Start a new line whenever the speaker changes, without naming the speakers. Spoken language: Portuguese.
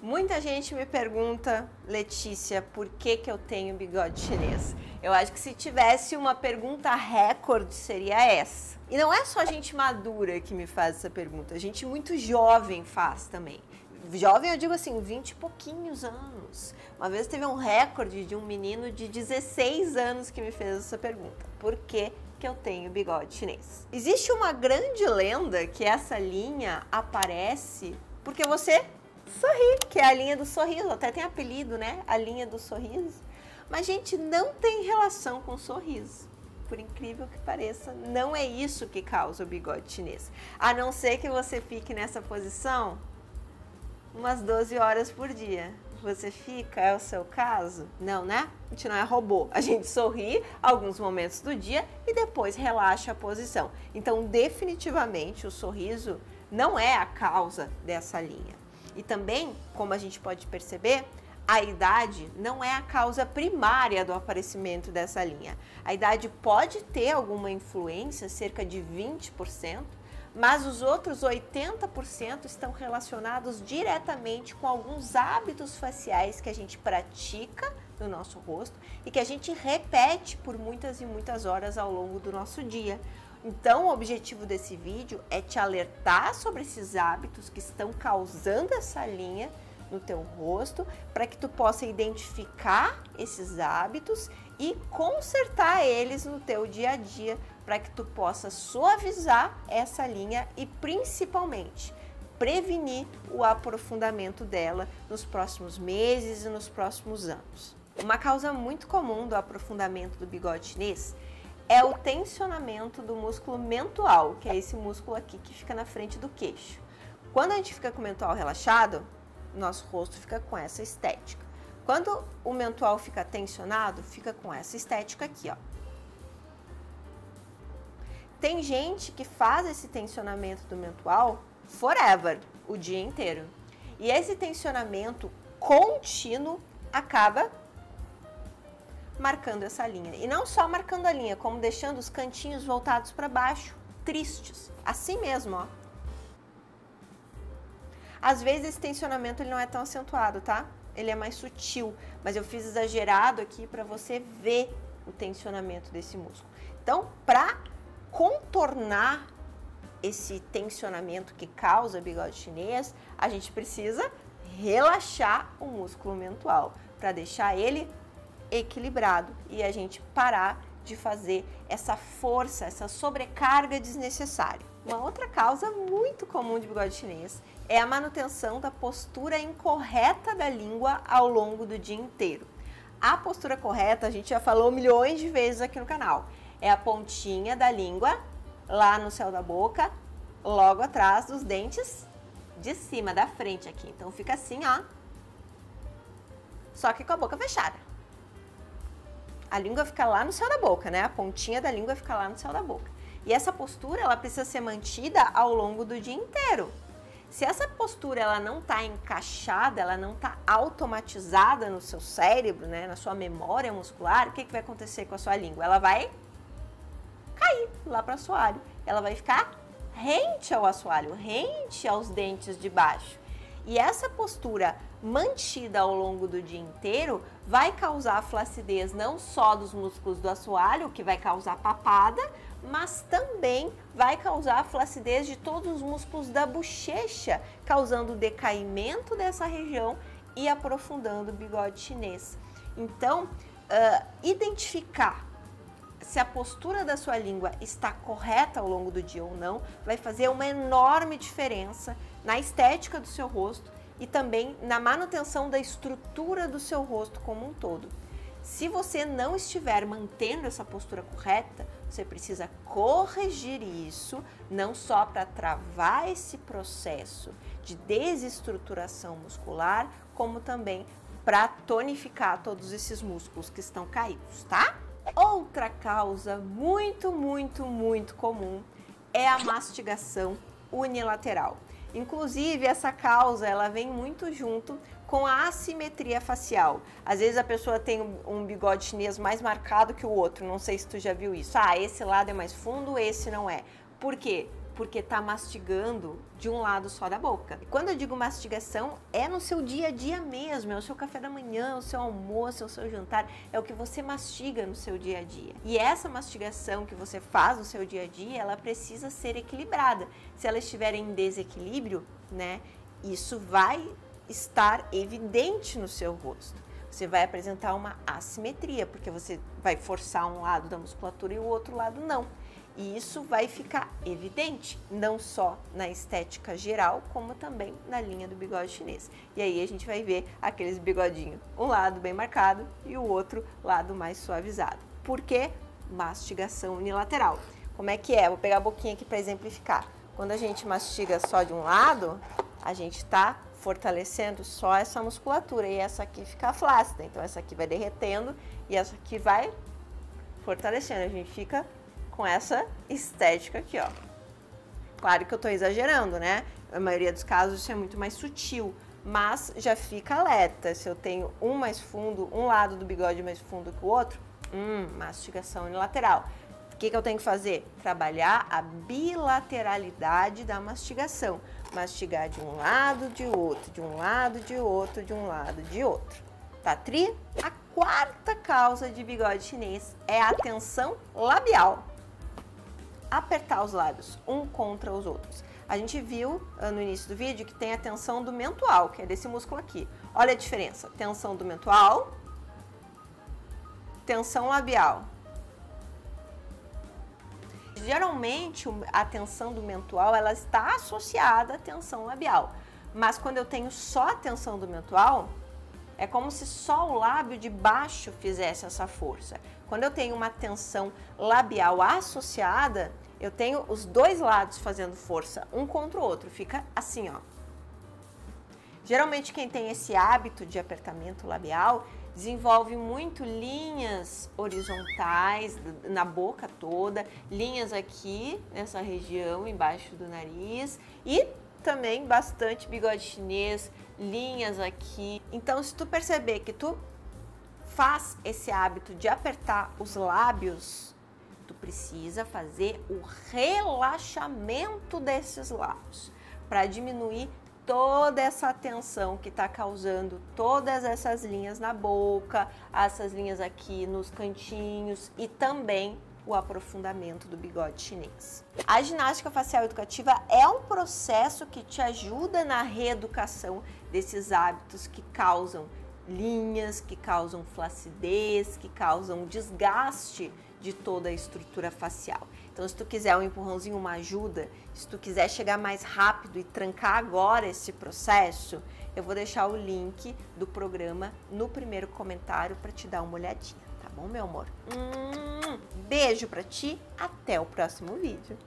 Muita gente me pergunta, Letícia, por que eu tenho bigode chinês? Eu acho que se tivesse uma pergunta recorde seria essa. E não é só gente madura que me faz essa pergunta, gente muito jovem faz também. Jovem eu digo assim, 20 e pouquinhos anos. Uma vez teve um recorde de um menino de 16 anos que me fez essa pergunta. Por que eu tenho bigode chinês? Existe uma grande lenda que essa linha aparece porque você sorri, que é a linha do sorriso, até tem apelido, né? A linha do sorriso. Mas, gente, não tem relação com sorriso. Por incrível que pareça, não é isso que causa o bigode chinês. A não ser que você fique nessa posição umas 12 horas por dia. Você fica, é o seu caso? Não, né? A gente não é robô. A gente sorri alguns momentos do dia e depois relaxa a posição. Então, definitivamente, o sorriso não é a causa dessa linha. E também, como a gente pode perceber, a idade não é a causa primária do aparecimento dessa linha. A idade pode ter alguma influência, cerca de 20%, mas os outros 80% estão relacionados diretamente com alguns hábitos faciais que a gente pratica no nosso rosto e que a gente repete por muitas e muitas horas ao longo do nosso dia. Então, o objetivo desse vídeo é te alertar sobre esses hábitos que estão causando essa linha no teu rosto, para que tu possa identificar esses hábitos e consertar eles no teu dia a dia, para que tu possa suavizar essa linha e principalmente prevenir o aprofundamento dela nos próximos meses e nos próximos anos. Uma causa muito comum do aprofundamento do bigode chinês é o tensionamento do músculo mentual, que é esse músculo aqui que fica na frente do queixo. Quando a gente fica com o mentual relaxado, nosso rosto fica com essa estética. Quando o mentual fica tensionado, fica com essa estética aqui, ó. Tem gente que faz esse tensionamento do mentual forever, o dia inteiro. E esse tensionamento contínuo acaba marcando essa linha. E não só marcando a linha, como deixando os cantinhos voltados para baixo, tristes. Assim mesmo, ó. Às vezes esse tensionamento ele não é tão acentuado, tá? Ele é mais sutil, mas eu fiz exagerado aqui para você ver o tensionamento desse músculo. Então, para contornar esse tensionamento que causa bigode chinês, a gente precisa relaxar o músculo mentual para deixar ele equilibrado e a gente parar de fazer essa força, essa sobrecarga desnecessária. Uma outra causa muito comum de bigode chinês é a manutenção da postura incorreta da língua ao longo do dia inteiro. A postura correta, a gente já falou milhões de vezes aqui no canal, é a pontinha da língua lá no céu da boca, logo atrás dos dentes de cima, da frente aqui. Então fica assim, ó, só que com a boca fechada. A língua fica lá no céu da boca, né? A pontinha da língua fica lá no céu da boca. E essa postura, ela precisa ser mantida ao longo do dia inteiro. Se essa postura ela não está encaixada, ela não está automatizada no seu cérebro, né, na sua memória muscular, o que vai acontecer com a sua língua? Ela vai cair lá para o assoalho. Ela vai ficar rente ao assoalho, rente aos dentes de baixo. E essa postura mantida ao longo do dia inteiro vai causar flacidez não só dos músculos do assoalho, que vai causar papada, mas também vai causar flacidez de todos os músculos da bochecha, causando decaimento dessa região e aprofundando o bigode chinês. Então, identificar se a postura da sua língua está correta ao longo do dia ou não, vai fazer uma enorme diferença na estética do seu rosto e também na manutenção da estrutura do seu rosto como um todo. Se você não estiver mantendo essa postura correta, você precisa corrigir isso, não só para travar esse processo de desestruturação muscular, como também para tonificar todos esses músculos que estão caídos, tá? Outra causa muito comum é a mastigação unilateral. Inclusive, essa causa ela vem muito junto com a assimetria facial. Às vezes a pessoa tem um bigode chinês mais marcado que o outro, não sei se tu já viu isso. Ah, esse lado é mais fundo, esse não é. Por quê? porque tá mastigando de um lado só da boca. E quando eu digo mastigação, é no seu dia a dia mesmo, é o seu café da manhã, o seu almoço, é o seu jantar, é o que você mastiga no seu dia a dia. E essa mastigação que você faz no seu dia a dia, ela precisa ser equilibrada. Se ela estiver em desequilíbrio, né, isso vai estar evidente no seu rosto. Você vai apresentar uma assimetria, porque você vai forçar um lado da musculatura e o outro lado não. E isso vai ficar evidente, não só na estética geral, como também na linha do bigode chinês. E aí a gente vai ver aqueles bigodinhos, um lado bem marcado e o outro lado mais suavizado. Por quê? Mastigação unilateral. Como é que é? Vou pegar a boquinha aqui para exemplificar. Quando a gente mastiga só de um lado, a gente está fortalecendo só essa musculatura e essa aqui fica flácida. Então essa aqui vai derretendo e essa aqui vai fortalecendo. A gente fica com essa estética aqui, ó. Claro que eu tô exagerando, né? Na maioria dos casos isso é muito mais sutil, mas já fica alerta. Se eu tenho um mais fundo, um lado do bigode mais fundo que o outro, mastigação unilateral. O que eu tenho que fazer? Trabalhar a bilateralidade da mastigação. Mastigar de um lado, de outro, de um lado, de outro, de um lado, de outro. Tá tri? A quarta causa de bigode chinês é a tensão labial. Apertar os lábios um contra os outros. A gente viu no início do vídeo que tem a tensão do mentual, que é desse músculo aqui. Olha a diferença. Tensão do mentual, tensão labial. Geralmente a tensão do mentual ela está associada à tensão labial, mas quando eu tenho só a tensão do mentual, é como se só o lábio de baixo fizesse essa força. Quando eu tenho uma tensão labial associada, eu tenho os dois lados fazendo força, um contra o outro. Fica assim, ó. Geralmente quem tem esse hábito de apertamento labial desenvolve muito linhas horizontais na boca toda, linhas aqui nessa região embaixo do nariz e também bastante bigode chinês, linhas aqui. Então, se tu perceber que tu faz esse hábito de apertar os lábios, tu precisa fazer o relaxamento desses lábios para diminuir toda essa tensão que está causando todas essas linhas na boca, essas linhas aqui nos cantinhos e também o aprofundamento do bigode chinês. A ginástica facial educativa é um processo que te ajuda na reeducação desses hábitos que causam linhas, que causam flacidez, que causam desgaste de toda a estrutura facial. Então, se tu quiser um empurrãozinho, uma ajuda, se tu quiser chegar mais rápido e trancar agora esse processo, eu vou deixar o link do programa no primeiro comentário para te dar uma olhadinha, tá bom, meu amor? Beijo pra ti, até o próximo vídeo.